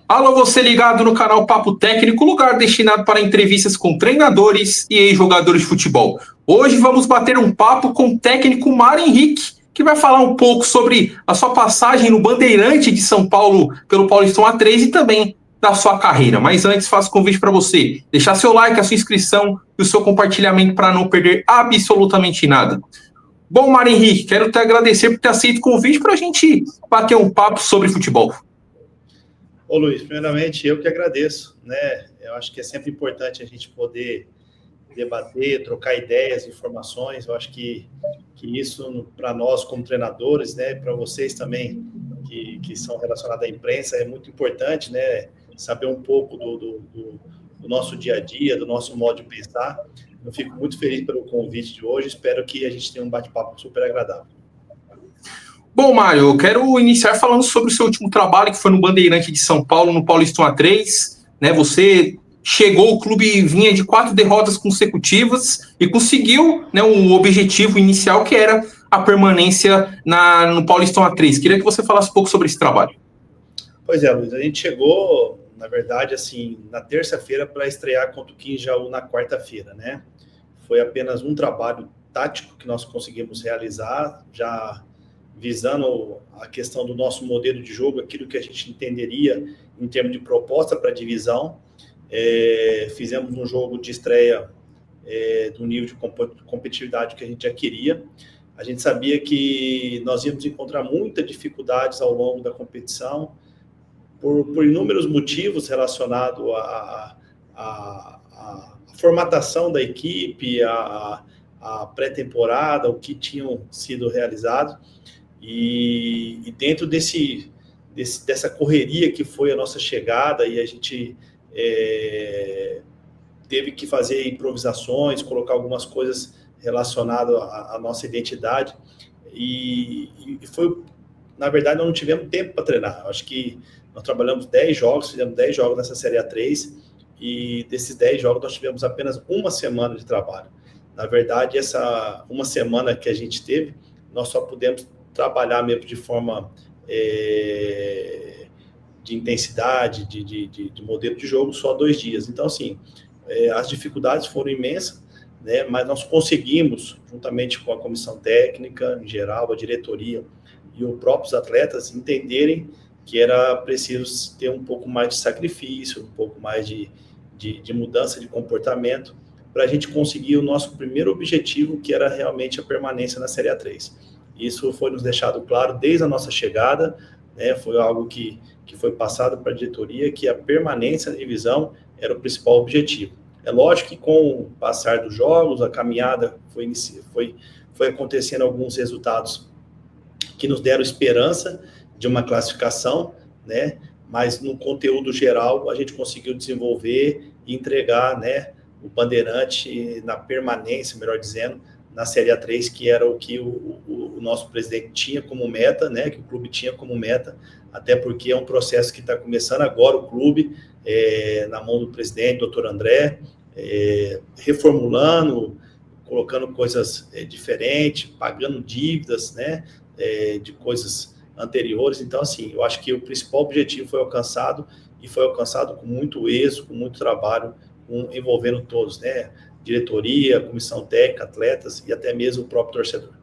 Alô, você ligado no canal Papo Técnico, lugar destinado para entrevistas com treinadores e ex-jogadores de futebol. Hoje vamos bater um papo com o técnico Mário Henrique, que vai falar um pouco sobre a sua passagem no Bandeirante de São Paulo pelo Paulistão A3 e também da sua carreira. Mas antes, faço convite para você deixar seu like, a sua inscrição e o seu compartilhamento para não perder absolutamente nada. Bom, Mário Henrique, quero te agradecer por ter aceito o convite para a gente bater um papo sobre futebol. Ô Luiz, primeiramente eu que agradeço, né? Eu acho que é sempre importante a gente poder debater, trocar ideias, informações. Eu acho que isso, para nós como treinadores, né, para vocês também que são relacionados à imprensa, é muito importante, né? Saber um pouco do nosso dia a dia, do nosso modo de pensar. Eu fico muito feliz pelo convite de hoje. Espero que a gente tenha um bate-papo super agradável. Bom, Mário, eu quero iniciar falando sobre o seu último trabalho, que foi no Bandeirante de São Paulo, no Paulistão A3. Né? Você chegou, o clube vinha de 4 derrotas consecutivas e conseguiu, né, um objetivo inicial, que era a permanência no Paulistão A3. Queria que você falasse um pouco sobre esse trabalho. Pois é, Luiz, a gente chegou, na verdade, assim, na terça-feira para estrear contra o Quinjaú na quarta-feira, né? Foi apenas um trabalho tático que nós conseguimos realizar, já visando a questão do nosso modelo de jogo, aquilo que a gente entenderia em termos de proposta para a divisão. Fizemos um jogo de estreia do nível de competitividade que a gente já queria. A gente sabia que nós íamos encontrar muitas dificuldades ao longo da competição, por inúmeros motivos relacionados à formatação da equipe, à pré-temporada, o que tinham sido realizado. E dentro dessa correria que foi a nossa chegada, e a gente teve que fazer improvisações, colocar algumas coisas relacionadas à nossa identidade, e foi, na verdade, nós não tivemos tempo para treinar. Eu acho que nós trabalhamos 10 jogos, fizemos 10 jogos nessa Série A3, e desses 10 jogos nós tivemos apenas uma semana de trabalho. Na verdade, essa uma semana que a gente teve, nós só pudemos trabalhar mesmo de forma de intensidade, de modelo de jogo, só 2 dias. Então, assim, as dificuldades foram imensas, né? Mas nós conseguimos, juntamente com a comissão técnica, em geral, a diretoria e os próprios atletas, entenderem que era preciso ter um pouco mais de sacrifício, um pouco mais de mudança de comportamento, para a gente conseguir o nosso primeiro objetivo, que era realmente a permanência na Série A3. Isso foi nos deixado claro desde a nossa chegada, né? Foi algo que foi passado para a diretoria, que a permanência na divisão era o principal objetivo. É lógico que com o passar dos jogos, a caminhada foi acontecendo alguns resultados que nos deram esperança de uma classificação, né? Mas no conteúdo geral a gente conseguiu desenvolver e entregar, né, o Bandeirante na permanência, melhor dizendo, na Série A3, que era o que o nosso presidente tinha como meta, né, que o clube tinha como meta, até porque é um processo que está começando agora o clube, na mão do presidente, doutor André, reformulando, colocando coisas diferentes, pagando dívidas, né, de coisas anteriores. Então, assim, eu acho que o principal objetivo foi alcançado, e foi alcançado com muito êxito, com muito trabalho, envolvendo todos, né? Diretoria, comissão técnica, atletas e até mesmo o próprio torcedor.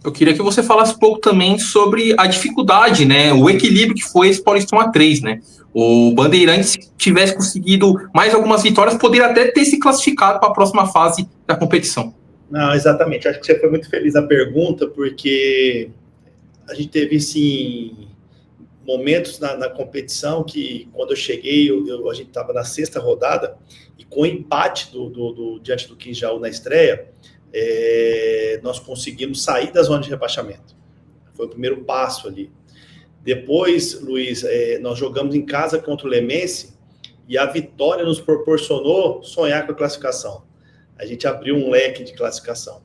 Eu queria que você falasse um pouco também sobre a dificuldade, né? O equilíbrio que foi esse Paulistão A3, né? O Bandeirantes, se tivesse conseguido mais algumas vitórias, poderia até ter se classificado para a próxima fase da competição. Não, exatamente. Acho que você foi muito feliz na pergunta, porque a gente teve, sim, momentos na competição que, quando eu cheguei, a gente estava na 6ª rodada, e com o empate diante do Quinjaú na estreia, nós conseguimos sair da zona de rebaixamento. Foi o primeiro passo ali. Depois, Luiz, nós jogamos em casa contra o Lemense, e a vitória nos proporcionou sonhar com a classificação. A gente abriu um leque de classificação.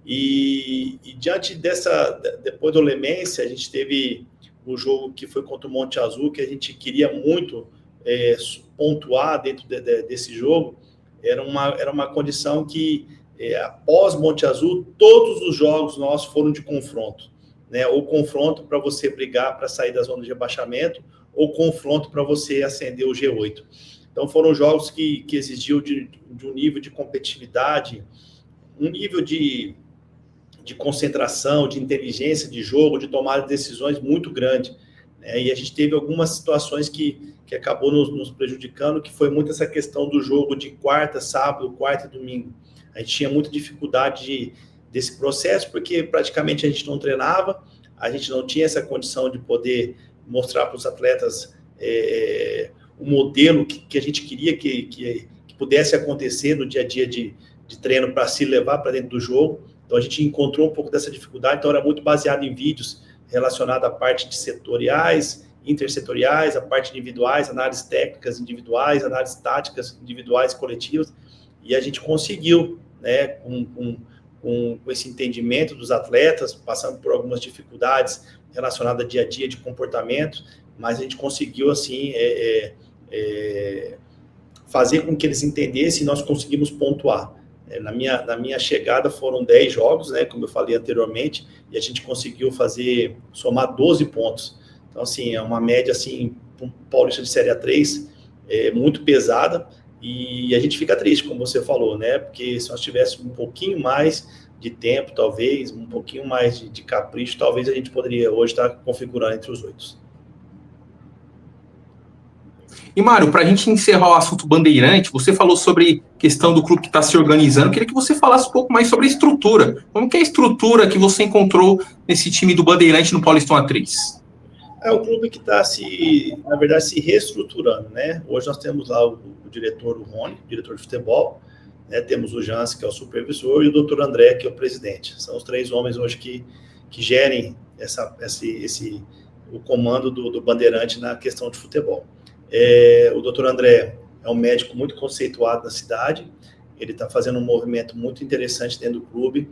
E diante depois do Lemense, a gente teve o jogo que foi contra o Monte Azul, que a gente queria muito pontuar dentro desse jogo. Era uma condição que, após Monte Azul, todos os jogos nossos foram de confronto. né? Ou confronto para você brigar para sair da zona de rebaixamento, ou confronto para você ascender o G8. Então foram jogos que exigiam de um nível de competitividade, um nível de concentração, de inteligência de jogo, de tomar decisões muito grande, né? E a gente teve algumas situações que acabou nos prejudicando, que foi muito essa questão do jogo de quarta, sábado, quarta e domingo. A gente tinha muita dificuldade desse processo, porque praticamente a gente não treinava, a gente não tinha essa condição de poder mostrar para os atletas o modelo que a gente queria que pudesse acontecer no dia a dia de treino para se levar para dentro do jogo. Então, a gente encontrou um pouco dessa dificuldade, então era muito baseado em vídeos relacionados à parte de setoriais, intersetoriais, a parte individuais, análises técnicas individuais, análises táticas individuais, coletivas, e a gente conseguiu, né, com esse entendimento dos atletas, passando por algumas dificuldades relacionadas a dia a dia de comportamento, mas a gente conseguiu, assim, fazer com que eles entendessem e nós conseguimos pontuar. Na minha chegada foram 10 jogos, né, como eu falei anteriormente, e a gente conseguiu somar 12 pontos. Então, assim, é uma média, assim, para um Paulista de Série A3, muito pesada, e a gente fica triste, como você falou, né, porque se nós tivéssemos um pouquinho mais de tempo, talvez, um pouquinho mais de capricho, talvez a gente poderia hoje estar configurando entre os 8. E, Mário, para a gente encerrar o assunto Bandeirante, você falou sobre a questão do clube que está se organizando. Eu queria que você falasse um pouco mais sobre a estrutura. Como que é a estrutura que você encontrou nesse time do Bandeirante no Paulistão A3? É um clube que está, na verdade, se reestruturando, né? Hoje nós temos lá o diretor, o Rony, diretor de futebol, né? Temos o Jans, que é o supervisor, e o doutor André, que é o presidente. São os 3 homens hoje que gerem o comando do Bandeirante na questão de futebol. O doutor André é um médico muito conceituado na cidade, ele está fazendo um movimento muito interessante dentro do clube.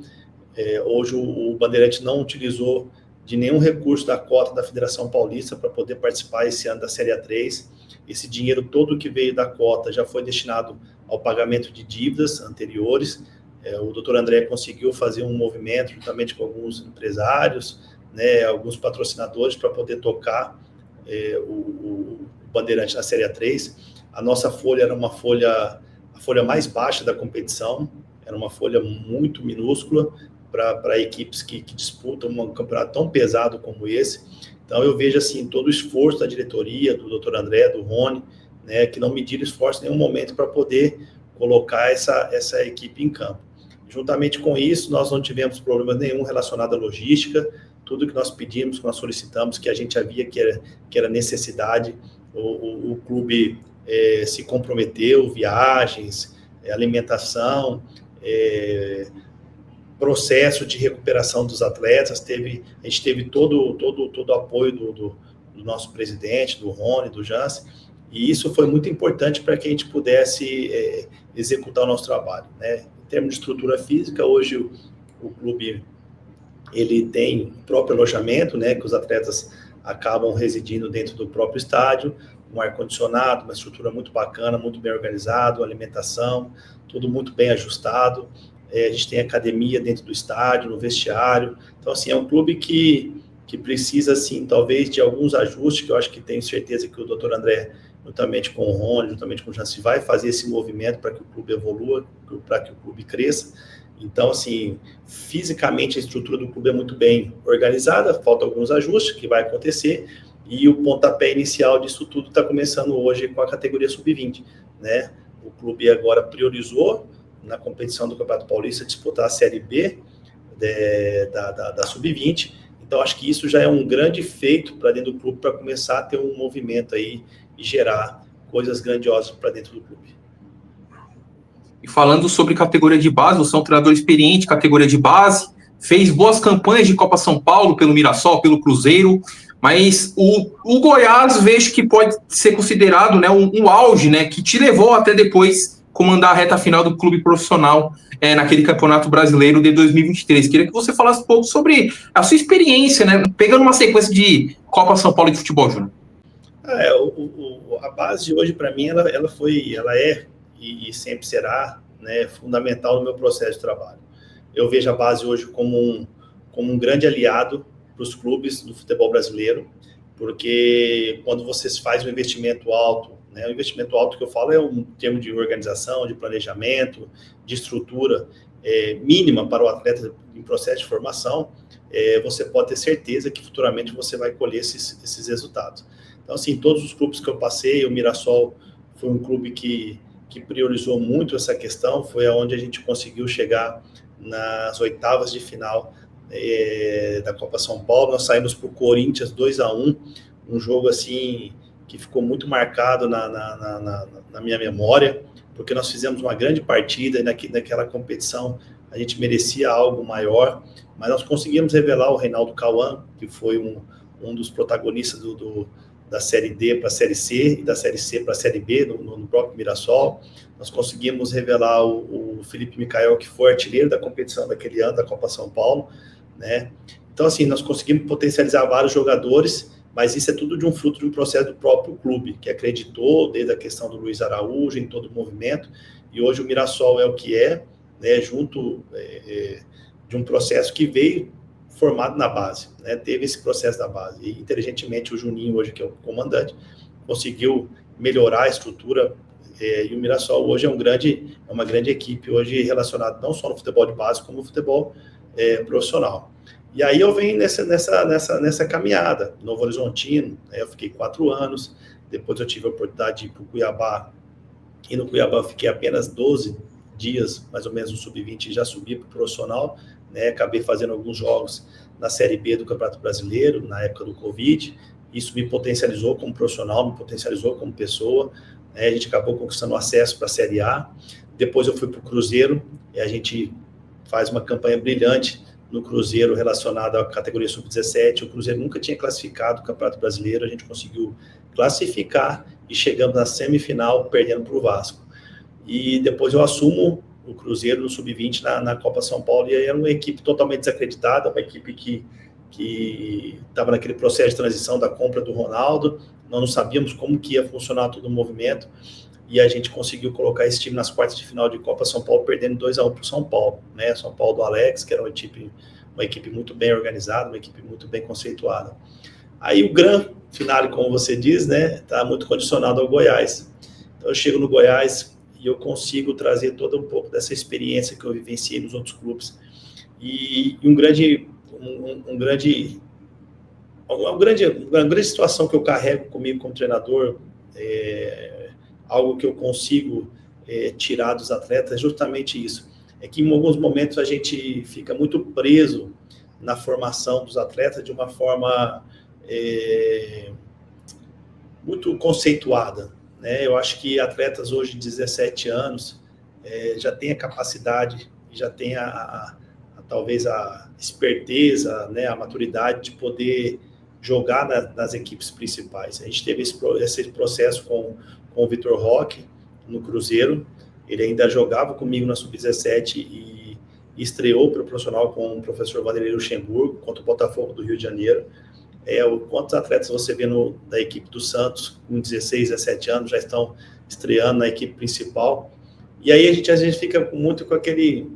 Hoje o Bandeirante não utilizou de nenhum recurso da cota da Federação Paulista para poder participar esse ano da Série A3. Esse dinheiro todo que veio da cota já foi destinado ao pagamento de dívidas anteriores. O doutor André conseguiu fazer um movimento juntamente com alguns empresários, né, alguns patrocinadores para poder tocar o Bandeirante na Série A3. A nossa folha era a folha mais baixa da competição, era uma folha muito minúscula para equipes que disputam um campeonato tão pesado como esse. Então eu vejo assim todo o esforço da diretoria, do Dr. André, do Rony, né, que não mediram esforço em nenhum momento para poder colocar essa equipe em campo. Juntamente com isso, nós não tivemos problema nenhum relacionado à logística. Tudo que nós pedimos, que nós solicitamos, que a gente havia que era necessidade, o clube se comprometeu, viagens, alimentação, processo de recuperação dos atletas. A gente teve todo o apoio do nosso presidente, do Rony, do Jans, e isso foi muito importante para que a gente pudesse executar o nosso trabalho, né? Em termos de estrutura física, hoje o clube ele tem o próprio alojamento, né, que os atletas acabam residindo dentro do próprio estádio, um ar-condicionado, uma estrutura muito bacana, muito bem organizado, alimentação, tudo muito bem ajustado. A gente tem academia dentro do estádio, no vestiário. Então, assim, é um clube que precisa, assim, talvez de alguns ajustes, que eu acho que tenho certeza que o doutor André, juntamente com o Rony, juntamente com o Jansi, vai fazer esse movimento para que o clube evolua, para que o clube cresça. Então, assim, fisicamente a estrutura do clube é muito bem organizada, faltam alguns ajustes que vai acontecer, e o pontapé inicial disso tudo está começando hoje com a categoria sub-20, né? O clube agora priorizou, na competição do Campeonato Paulista, disputar a Série B da sub-20, então acho que isso já é um grande feito para dentro do clube, para começar a ter um movimento aí e gerar coisas grandiosas para dentro do clube. E falando sobre categoria de base, você é um treinador experiente, categoria de base, fez boas campanhas de Copa São Paulo pelo Mirassol, pelo Cruzeiro, mas o Goiás vejo que pode ser considerado, né, um auge, né, que te levou até depois comandar a reta final do clube profissional naquele Campeonato Brasileiro de 2023. Queria que você falasse um pouco sobre a sua experiência, né, pegando uma sequência de Copa São Paulo de futebol, Júnior. A base de hoje, para mim, ela é e sempre será, né, fundamental no meu processo de trabalho. Eu vejo a base hoje como um grande aliado, os clubes do futebol brasileiro, porque quando você faz um investimento alto, né, o investimento alto que eu falo é um termo de organização, de planejamento, de estrutura mínima para o atleta em processo de formação, você pode ter certeza que futuramente você vai colher esses resultados. Então, assim, todos os clubes que eu passei, o Mirassol foi um clube que priorizou muito essa questão, foi aonde a gente conseguiu chegar nas oitavas de final da Copa São Paulo. Nós saímos para o Corinthians 2-1, um jogo assim que ficou muito marcado na minha memória, porque nós fizemos uma grande partida e naquela competição a gente merecia algo maior, mas nós conseguimos revelar o Reinaldo Cauã, que foi um dos protagonistas da Série D para a Série C e da Série C para a Série B no próprio Mirassol. Nós conseguimos revelar o Felipe Micael, que foi artilheiro da competição daquele ano, da Copa São Paulo, né? Então, assim, nós conseguimos potencializar vários jogadores, mas isso é tudo de um fruto de um processo do próprio clube, que acreditou desde a questão do Luiz Araújo, em todo o movimento, e hoje o Mirassol é o que é, né, junto de um processo que veio formado na base, né, teve esse processo da base, e inteligentemente o Juninho, hoje que é o comandante, conseguiu melhorar a estrutura, e o Mirassol hoje é uma grande equipe, hoje relacionada não só no futebol de base, como no futebol profissional. E aí eu venho nessa caminhada, Novo Horizontino, eu fiquei 4 anos, depois eu tive a oportunidade de ir para o Cuiabá, e no Cuiabá eu fiquei apenas 12 dias, mais ou menos no sub-20, e já subi para o profissional, né? Acabei fazendo alguns jogos na Série B do Campeonato Brasileiro, na época do Covid, isso me potencializou como profissional, me potencializou como pessoa, né? A gente acabou conquistando acesso para a Série A, depois eu fui para o Cruzeiro, e a gente faz uma campanha brilhante no Cruzeiro relacionada à categoria sub-17, o Cruzeiro nunca tinha classificado o Campeonato Brasileiro, a gente conseguiu classificar e chegamos na semifinal perdendo para o Vasco. E depois eu assumo o Cruzeiro no sub-20 na Copa São Paulo, e aí era uma equipe totalmente desacreditada, uma equipe que estava naquele processo de transição da compra do Ronaldo, nós não sabíamos como que ia funcionar todo o movimento, e a gente conseguiu colocar esse time nas quartas de final de Copa São Paulo, perdendo 2-1 para o São Paulo, né? São Paulo do Alex, que era uma equipe muito bem organizada, uma equipe muito bem conceituada. Aí o grande finale, como você diz, né, está muito condicionado ao Goiás. Então eu chego no Goiás e eu consigo trazer todo um pouco dessa experiência que eu vivenciei nos outros clubes. E uma grande situação que eu carrego comigo como treinador, algo que eu consigo tirar dos atletas é justamente isso. É que em alguns momentos a gente fica muito preso na formação dos atletas de uma forma muito conceituada, né? Eu acho que atletas hoje de 17 anos já têm a capacidade, já têm talvez a esperteza, né, a maturidade de poder jogar nas equipes principais. A gente teve esse processo com o Vitor Roque no Cruzeiro, ele ainda jogava comigo na Sub-17 e estreou para o profissional com o professor Vanderlei Luxemburgo, contra o Botafogo do Rio de Janeiro. Quantos atletas você vê da equipe do Santos, com 16, 17 anos, já estão estreando na equipe principal. E aí a gente fica muito com aquele...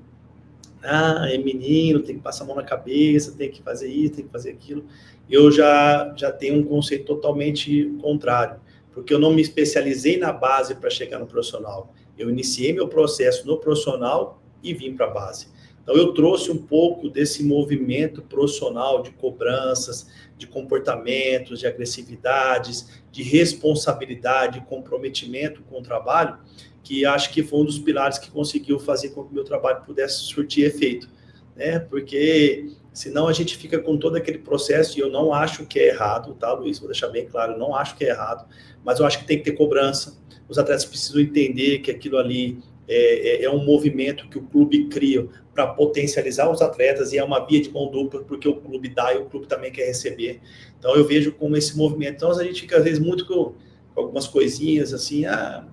é menino, tem que passar a mão na cabeça, tem que fazer isso, tem que fazer aquilo. Eu já tenho um conceito totalmente contrário, porque eu não me especializei na base para chegar no profissional. Eu iniciei meu processo no profissional e vim para a base. Então, eu trouxe um pouco desse movimento profissional de cobranças, de comportamentos, de agressividades, de responsabilidade, de comprometimento com o trabalho, que acho que foi um dos pilares que conseguiu fazer com que o meu trabalho pudesse surtir efeito, né? Porque senão a gente fica com todo aquele processo, e eu não acho que é errado, tá, Luiz? Vou deixar bem claro, eu não acho que é errado, mas eu acho que tem que ter cobrança, os atletas precisam entender que aquilo ali é um movimento que o clube cria para potencializar os atletas, e é uma via de mão dupla, porque o clube dá e o clube também quer receber. Então eu vejo como esse movimento, então a gente fica às vezes muito com algumas coisinhas assim,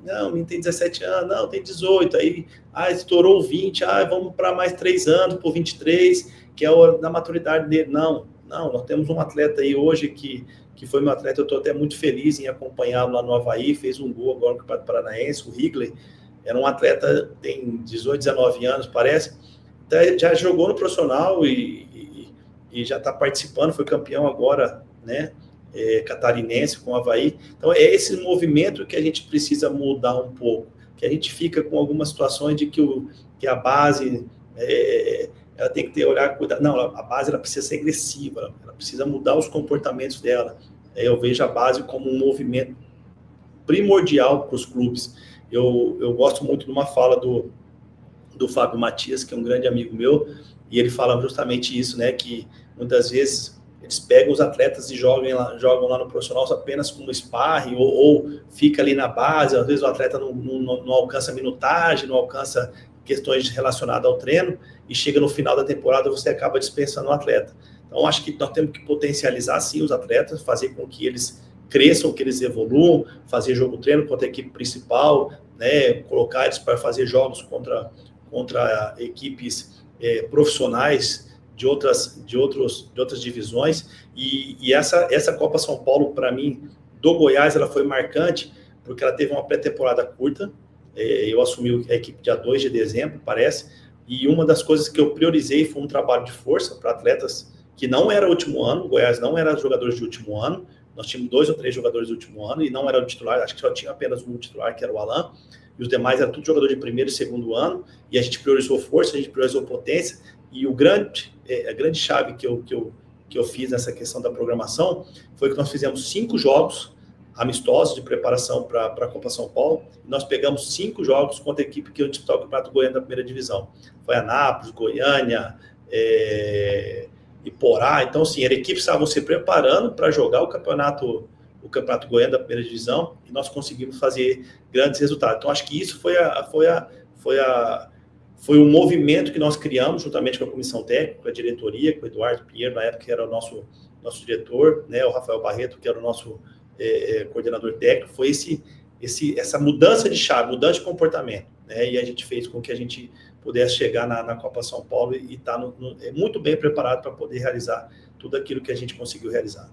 não, menino tem 17 anos, não, tem 18, aí, estourou 20, vamos para mais 3 anos, por 23, que é da maturidade dele. Não, nós temos um atleta aí hoje que foi meu atleta, eu estou até muito feliz em acompanhá-lo lá no Avaí, fez um gol agora no Campeonato Paranaense, o Higley, era um atleta, tem 18, 19 anos, parece, já jogou no profissional e e já está participando, foi campeão agora, né, catarinense com o Avaí. Então, é esse movimento que a gente precisa mudar um pouco, que a gente fica com algumas situações de que a base, ela tem que ter olhar, cuidado. Não, a base ela precisa ser agressiva, ela precisa mudar os comportamentos dela. Eu vejo a base como um movimento primordial para os clubes. Eu gosto muito de uma fala do Fábio Matias, que é um grande amigo meu, e ele fala justamente isso, né, que muitas vezes eles pegam os atletas e jogam lá no profissional apenas como sparring, ou fica ali na base, às vezes o atleta não alcança minutagem, não alcança questões relacionadas ao treino, e chega no final da temporada você acaba dispensando o atleta. Então, acho que nós temos que potencializar, sim, os atletas, fazer com que eles cresçam, que eles evoluam, fazer jogo-treino contra a equipe principal, né, colocar eles para fazer jogos contra equipes profissionais de outras divisões, e essa Copa São Paulo, para mim, do Goiás, ela foi marcante, porque ela teve uma pré-temporada curta, eu assumi a equipe dia 2 de dezembro, parece, e uma das coisas que eu priorizei foi um trabalho de força para atletas que não era último ano, o Goiás não era jogadores de último ano, nós tínhamos 2 ou 3 jogadores de último ano, e não era o titular, acho que só tinha apenas um titular, que era o Alan, e os demais eram tudo jogador de primeiro e segundo ano, e a gente priorizou força, a gente priorizou potência, e a grande chave que eu fiz nessa questão da programação foi que nós fizemos 5 jogos amistosos de preparação para a Copa São Paulo, e nós pegamos 5 jogos contra a equipe que ia disputar o Campeonato Goiano da primeira divisão. Foi Anápolis, Goiânia, Iporá. Então, assim, a equipe estava se preparando para jogar o Campeonato Goiano da primeira divisão, e nós conseguimos fazer grandes resultados. Então, acho que isso foi um movimento que nós criamos juntamente com a comissão técnica, com a diretoria, com o Eduardo Pinheiro, na época que era o nosso diretor, né, o Rafael Barreto, que era o nosso coordenador técnico. Foi essa mudança de chave, mudança de comportamento, né, e a gente fez com que a gente pudesse chegar na Copa São Paulo e estar muito bem preparado para poder realizar tudo aquilo que a gente conseguiu realizar.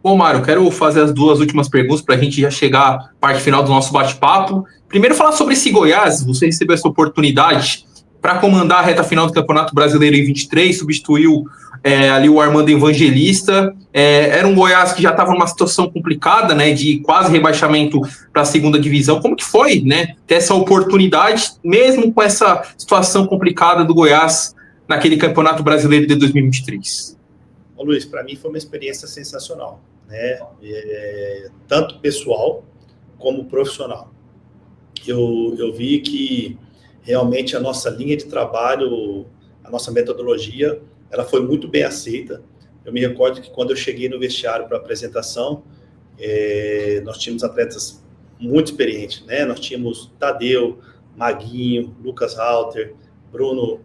Bom, Mário, quero fazer as 2 últimas perguntas para a gente já chegar à parte final do nosso bate-papo. Primeiro, falar sobre esse Goiás. Você recebeu essa oportunidade para comandar a reta final do Campeonato Brasileiro em 23, substituiu ali o Armando Evangelista. Era um Goiás que já estava numa situação complicada, né, de quase rebaixamento para a segunda divisão. Como que foi, né, ter essa oportunidade, mesmo com essa situação complicada do Goiás naquele Campeonato Brasileiro de 2023? Ô, Luiz, para mim foi uma experiência sensacional, né? Tanto pessoal como profissional. Eu vi que realmente a nossa linha de trabalho, a nossa metodologia, ela foi muito bem aceita. Eu me recordo que quando eu cheguei no vestiário para a apresentação, nós tínhamos atletas muito experientes, né? Nós tínhamos Tadeu, Maguinho, Lucas Halter, Bruno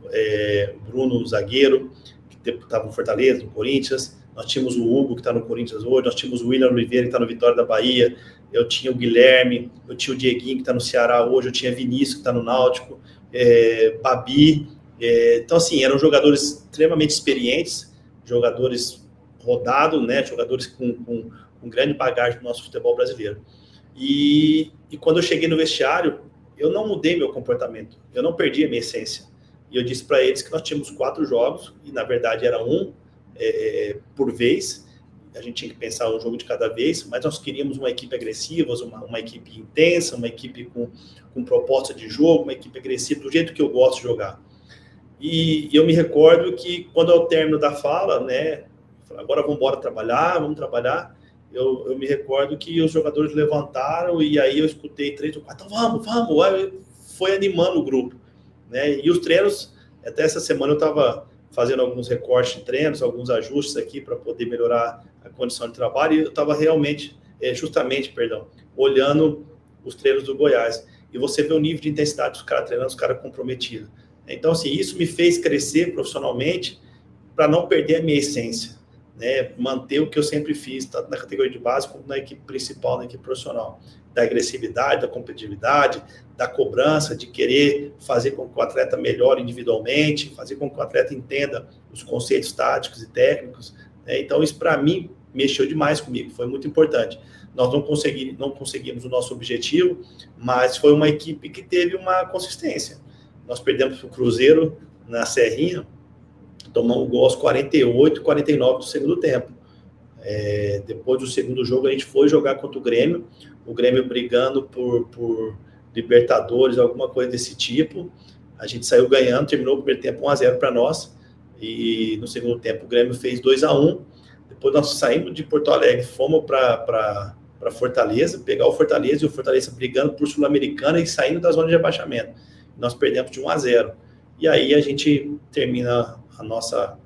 zagueiro, que estava no Fortaleza, no Corinthians. Nós tínhamos o Hugo, que está no Corinthians hoje. Nós tínhamos o William Oliveira, que está no Vitória da Bahia. Eu tinha o Guilherme, eu tinha o Dieguinho, que está no Ceará hoje. Eu tinha Vinícius, que está no Náutico. Babi. Então, assim, eram jogadores extremamente experientes, jogadores rodados, né? Jogadores com grande bagagem do nosso futebol brasileiro. E quando eu cheguei no vestiário, eu não mudei meu comportamento. Eu não perdi a minha essência. E eu disse para eles que nós tínhamos 4 jogos, e na verdade era um por vez. A gente tinha que pensar um jogo de cada vez, mas nós queríamos uma equipe agressiva, uma equipe intensa, uma equipe com proposta de jogo, uma equipe agressiva, do jeito que eu gosto de jogar. E eu me recordo que quando ao término da fala, né, agora vamos trabalhar, eu me recordo que os jogadores levantaram, e aí eu escutei 3 ou 4, então vamos, foi animando o grupo. Né? E os treinos, até essa semana eu estava fazendo alguns recortes de treinos, alguns ajustes aqui para poder melhorar a condição de trabalho, e eu estava realmente, olhando os treinos do Goiás. E você vê o nível de intensidade dos caras treinando, os caras comprometidos. Então, assim, isso me fez crescer profissionalmente para não perder a minha essência, né? Manter o que eu sempre fiz, tanto na categoria de base como na equipe principal, na equipe profissional. Da agressividade, da competitividade, da cobrança, de querer fazer com que o atleta melhore individualmente, fazer com que o atleta entenda os conceitos táticos e técnicos. Né? Então, isso para mim mexeu demais comigo, foi muito importante. Nós não conseguimos o nosso objetivo, mas foi uma equipe que teve uma consistência. Nós perdemos para o Cruzeiro na Serrinha, tomamos um gol aos 48, 49 do segundo tempo. Depois do segundo jogo, a gente foi jogar contra o Grêmio brigando por Libertadores, alguma coisa desse tipo. A gente saiu ganhando, terminou o primeiro tempo 1-0 para nós, e no segundo tempo o Grêmio fez 2-1. Depois nós saímos de Porto Alegre, fomos para Fortaleza, pegar o Fortaleza, e o Fortaleza brigando por Sul-Americana e saindo da zona de rebaixamento. Nós perdemos de 1-0. E aí a gente termina a nossa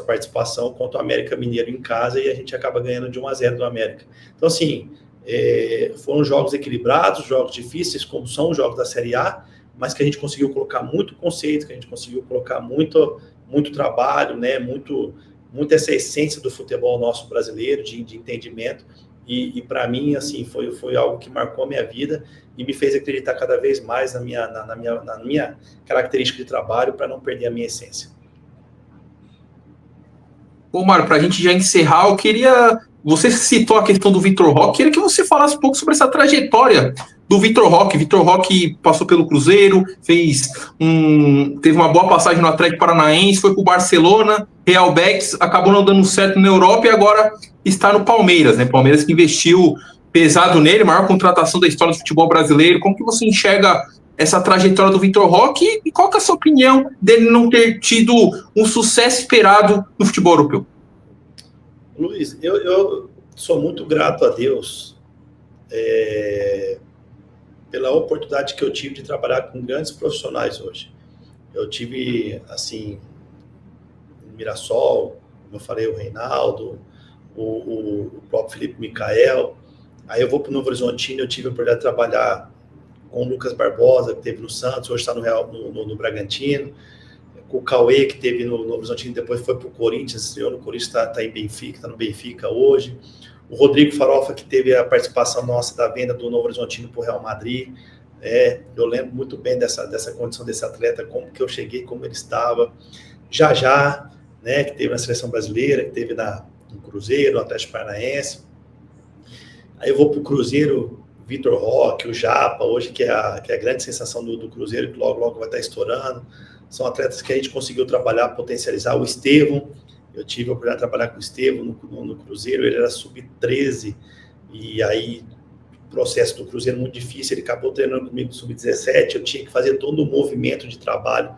participação contra o América Mineiro em casa, e a gente acaba ganhando de 1-0 do América. Então, assim, foram jogos equilibrados, jogos difíceis, como são os jogos da Série A, mas que a gente conseguiu colocar muito conceito, que a gente conseguiu colocar muito trabalho, né, muito essa essência do futebol nosso brasileiro, de entendimento, e para mim, assim, foi algo que marcou a minha vida e me fez acreditar cada vez mais na minha característica de trabalho, para não perder a minha essência. Bom, Mário, para a gente já encerrar, eu queria... Você citou a questão do Vitor Roque, queria que você falasse um pouco sobre essa trajetória do Vitor Roque. Vitor Roque passou pelo Cruzeiro, teve uma boa passagem no Atlético Paranaense, foi para o Barcelona, Real Betis, acabou não dando certo na Europa e agora está no Palmeiras, né? Palmeiras que investiu pesado nele, maior contratação da história do futebol brasileiro. Como que você enxerga essa trajetória do Vitor Roque e qual que é a sua opinião dele não ter tido um sucesso esperado no futebol europeu? Luiz, eu sou muito grato a Deus pela oportunidade que eu tive de trabalhar com grandes profissionais hoje. Eu tive, assim, o Mirassol, como eu falei, o Reinaldo, o próprio Felipe Micael. Aí eu vou para o Novo Horizontino, eu tive a oportunidade de trabalhar com o Lucas Barbosa, que teve no Santos, hoje está no Bragantino, com o Cauê, que teve no Novo Horizontino, depois foi para o Corinthians, estreou no Corinthians, está em Benfica, está no Benfica hoje. O Rodrigo Farofa, que teve a participação nossa da venda do Novo Horizontino para o Real Madrid. Eu lembro muito bem dessa condição desse atleta, como que eu cheguei, como ele estava. Já, né, que teve na Seleção Brasileira, que teve no Cruzeiro, no Atlético Paranaense. Aí eu vou para o Cruzeiro, Vitor Roque, o Japa, hoje que é a grande sensação do Cruzeiro, que logo vai estar estourando. São atletas que a gente conseguiu trabalhar, potencializar. O Estevão, eu tive a oportunidade de trabalhar com o Estevão no Cruzeiro, ele era sub-13, e aí o processo do Cruzeiro muito difícil, ele acabou treinando comigo no sub-17, eu tinha que fazer todo o movimento de trabalho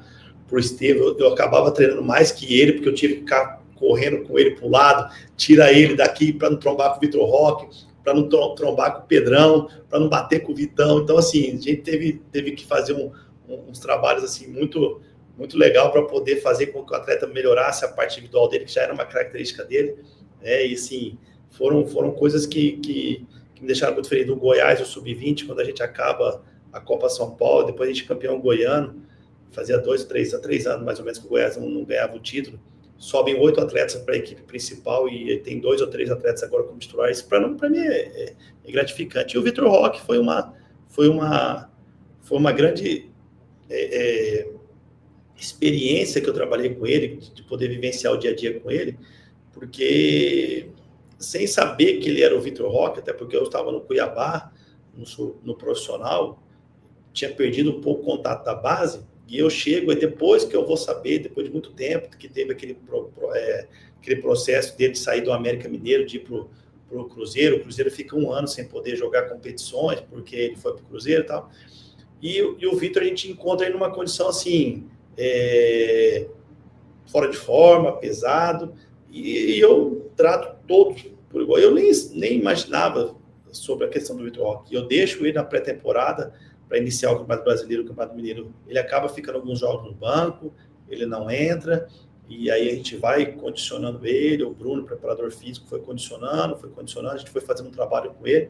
para o Estevão, eu acabava treinando mais que ele, porque eu tive que ficar correndo com ele para o lado, tirar ele daqui para não trombar com o Vitor Roque, para não trombar com o Pedrão, para não bater com o Vitão. Então, assim, a gente teve que fazer uns trabalhos assim, muito legal para poder fazer com que o atleta melhorasse a parte individual dele, que já era uma característica dele, né? E assim, foram coisas que me deixaram muito feliz. Do Goiás, o Sub-20, quando a gente acaba a Copa São Paulo, depois a gente campeão goiano, fazia 3 anos mais ou menos que o Goiás não ganhava o título, sobem 8 atletas para a equipe principal e tem 2 ou 3 atletas agora como titulares. Para mim é gratificante. E o Vitor Roque foi uma grande experiência que eu trabalhei com ele, de poder vivenciar o dia a dia com ele, porque sem saber que ele era o Vitor Roque, até porque eu estava no Cuiabá, no profissional, tinha perdido um pouco o contato da base, e eu chego, e depois que eu vou saber, depois de muito tempo, que teve aquele processo dele de sair do América Mineiro, de ir para o Cruzeiro. O Cruzeiro fica 1 ano sem poder jogar competições, porque ele foi para o Cruzeiro e tal. E o Vitor, a gente encontra ele numa condição assim, fora de forma, pesado, e eu trato todos por igual. Eu nem imaginava sobre a questão do Vitor Roque. Eu deixo ele na pré-temporada para iniciar o Campeonato Brasileiro, o Campeonato Mineiro. Ele acaba ficando alguns jogos no banco, ele não entra, e aí a gente vai condicionando ele, o Bruno, preparador físico, foi condicionando, a gente foi fazendo um trabalho com ele.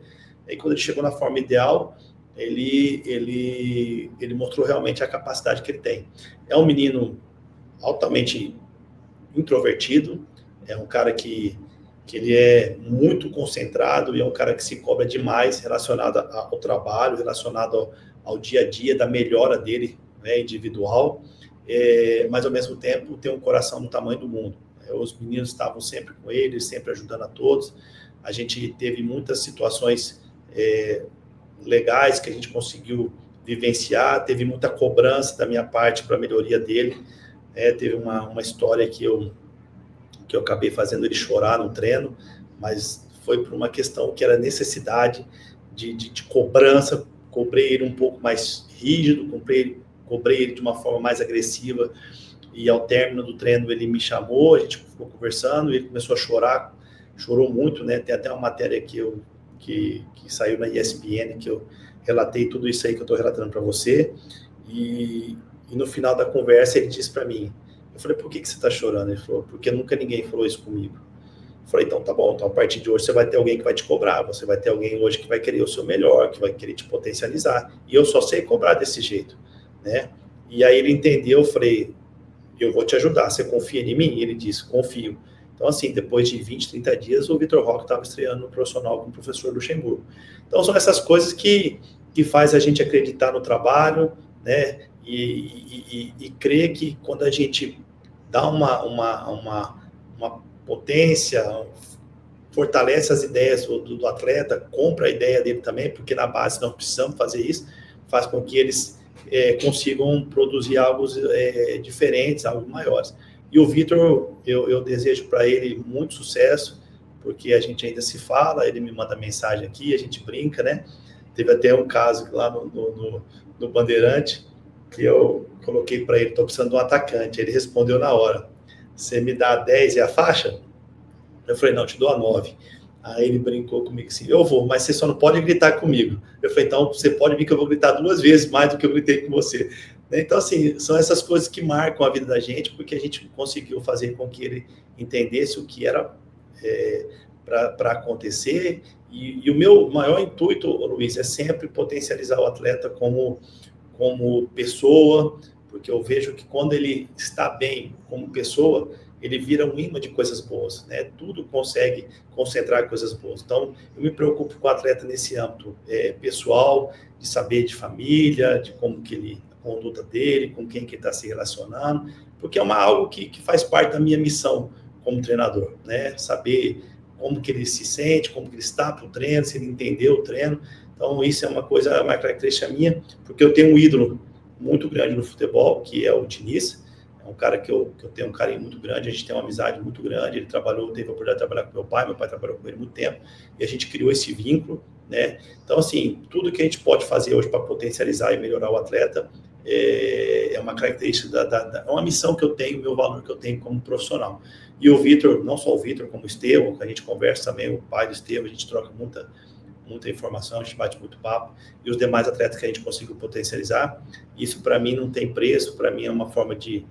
Aí quando ele chegou na forma ideal, ele mostrou realmente a capacidade que ele tem. É um menino altamente introvertido, é um cara que ele é muito concentrado e é um cara que se cobra demais relacionado ao trabalho, relacionado ao dia a dia, da melhora dele, né, individual, mas ao mesmo tempo tem um coração do tamanho do mundo. Os meninos estavam sempre com ele, sempre ajudando a todos. A gente teve muitas situações legais que a gente conseguiu vivenciar, teve muita cobrança da minha parte para a melhoria dele, teve uma história que eu acabei fazendo ele chorar no treino, mas foi por uma questão que era necessidade de cobrança, cobrei ele um pouco mais rígido, cobrei ele de uma forma mais agressiva, e ao término do treino ele me chamou, a gente ficou conversando, e ele começou a chorar, chorou muito, né? Tem até uma matéria que saiu na ESPN, que eu relatei tudo isso aí que eu estou relatando para você, e no final da conversa ele disse para mim, eu falei, por que você está chorando? Ele falou, porque nunca ninguém falou isso comigo. Eu falei, então tá bom, então a partir de hoje você vai ter alguém que vai te cobrar, você vai ter alguém hoje que vai querer o seu melhor, que vai querer te potencializar, e eu só sei cobrar desse jeito, né? E aí ele entendeu, eu falei, eu vou te ajudar, você confia em mim? E ele disse, confio. Então, assim, depois de 20, 30 dias, o Vitor Roque estava estreando no profissional com o professor Luxemburgo. Então, são essas coisas que faz a gente acreditar no trabalho, né? E crer que quando a gente dá uma potência, fortalece as ideias do atleta, compra a ideia dele também, porque na base nós precisamos fazer isso, faz com que eles consigam produzir algo diferentes, algo maiores. E o Vitor, eu desejo para ele muito sucesso, porque a gente ainda se fala, ele me manda mensagem aqui, a gente brinca, né? Teve até um caso lá no Bandeirante, que eu coloquei para ele, estou precisando de um atacante. Ele respondeu na hora, você me dá 10 e a faixa? Eu falei, não, te dou a 9. Aí ele brincou comigo assim, eu vou, mas você só não pode gritar comigo. Eu falei, então você pode vir que eu vou gritar 2 vezes mais do que eu gritei com você. Então, assim, são essas coisas que marcam a vida da gente, porque a gente conseguiu fazer com que ele entendesse o que era para acontecer. E o meu maior intuito, Luiz, é sempre potencializar o atleta como pessoa, porque eu vejo que quando ele está bem como pessoa, ele vira um imã de coisas boas, né? Tudo consegue concentrar coisas boas. Então, eu me preocupo com o atleta nesse âmbito pessoal, de saber de família, de como que a conduta dele, com quem que ele está se relacionando, porque é algo que faz parte da minha missão como treinador, né? Saber como que ele se sente, como que ele está para o treino, se ele entendeu o treino. Então, isso é uma característica minha, porque eu tenho um ídolo muito grande no futebol, que é o Diniz. É um cara que eu tenho um carinho muito grande, a gente tem uma amizade muito grande, ele teve a oportunidade de trabalhar com meu pai trabalhou com ele muito tempo, e a gente criou esse vínculo, né? Então, assim, tudo que a gente pode fazer hoje para potencializar e melhorar o atleta é uma característica, é uma missão que eu tenho, meu valor que eu tenho como profissional. E o Vitor, não só o Vitor, como o Estevão, que a gente conversa também, o pai do Estevão, a gente troca muita informação, a gente bate muito papo, e os demais atletas que a gente conseguiu potencializar, isso para mim não tem preço, para mim é uma forma de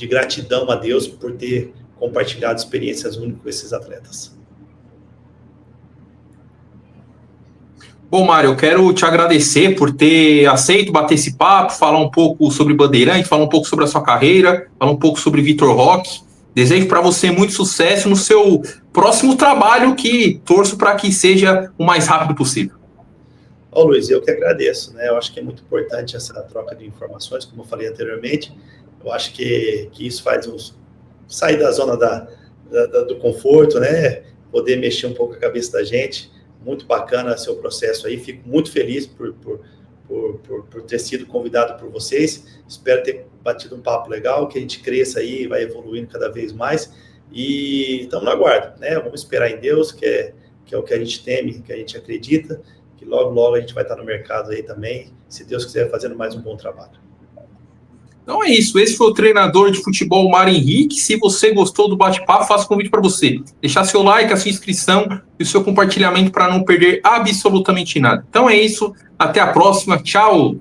gratidão a Deus por ter compartilhado experiências únicas com esses atletas. Bom, Mário, eu quero te agradecer por ter aceito bater esse papo, falar um pouco sobre Bandeirante, falar um pouco sobre a sua carreira, falar um pouco sobre Vitor Roque. Desejo para você muito sucesso no seu próximo trabalho, que torço para que seja o mais rápido possível. Ô, Luiz, eu que agradeço, né? Eu acho que é muito importante essa troca de informações, como eu falei anteriormente. Eu acho que isso faz sair da zona do conforto, né? Poder mexer um pouco a cabeça da gente. Muito bacana seu processo aí. Fico muito feliz por ter sido convidado por vocês. Espero ter batido um papo legal, que a gente cresça aí, vai evoluindo cada vez mais. E estamos no aguardo, né? Vamos esperar em Deus, que é o que a gente teme, que a gente acredita, que logo a gente vai estar no mercado aí também, se Deus quiser, fazendo mais um bom trabalho. Então é isso, esse foi o treinador de futebol Mário Henrique. Se você gostou do bate-papo, faço um convite para você deixar seu like, a sua inscrição e o seu compartilhamento para não perder absolutamente nada. Então é isso, até a próxima, tchau!